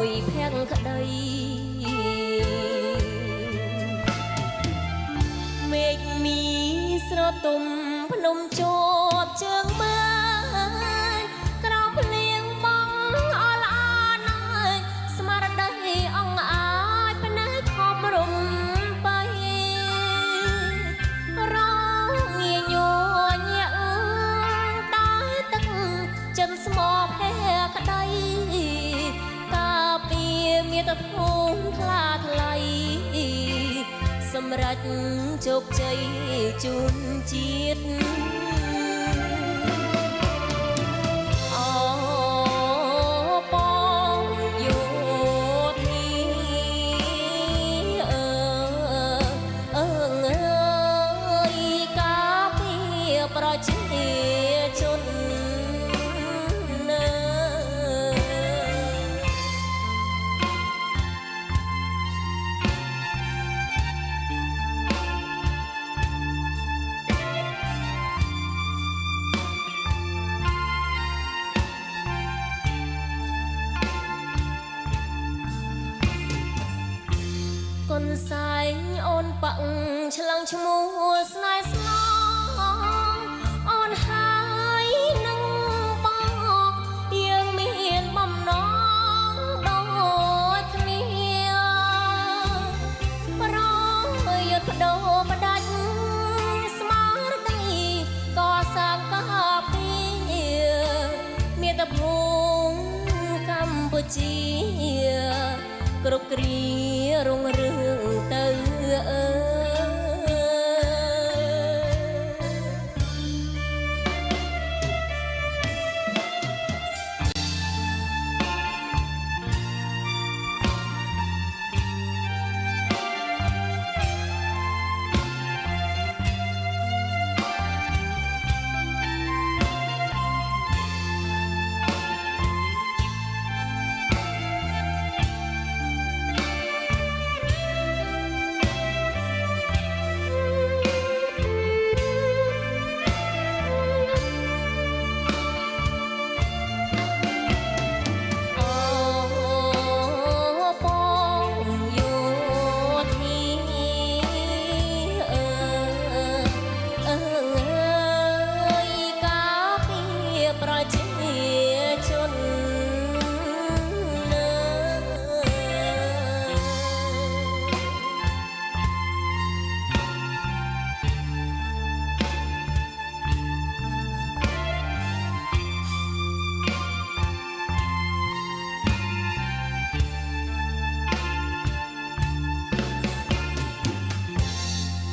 យភ័ក្រក្តីមេឃមីស្រទុំភ្នំជាប់ជើងមើលក្រោមភ្លៀងបងអល់អានហើយស្មារតីអង្អាចភ្នែកខំរំបីរងងាយញញាក់តែទឹកចិនស្មោភ័ក្រក្តីការពារមាតុភូមិថ្លាថ្លៃសម្រាប់ជោគជ័យជូនជាតិអូបងយោធាអើយការពារប្រជាជនកូនសែងអូនប៉ាក់ឆ្លងឈ្មោះស្នេហ៍ស្នងអូនហើយនឹងបងយើងមានបំណងដូចគ្នាប្រយុទ្ធបដូរបដាច់ស្មារតីកសាងការពារមាតុភូមិកម្ពុជាគ្រប់គ្រារុងរឿងទៅ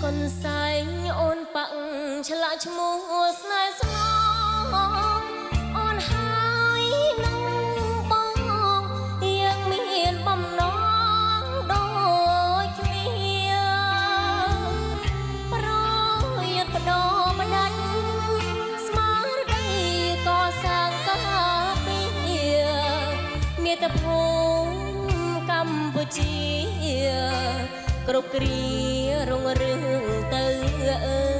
កូនសែងអូនប៉ាក់ឆ្លាក់ឈ្មោះស្នេហ៍ស្នងអូនហើយនឹងបងយើងមានបំណងដូចគ្នាប្រយុទ្ធបដូរបដាច់ស្មារតីកសាងការពារមាតុភូមិកម្ពុជាគ្រប់គ្រារុងរឿងទៅ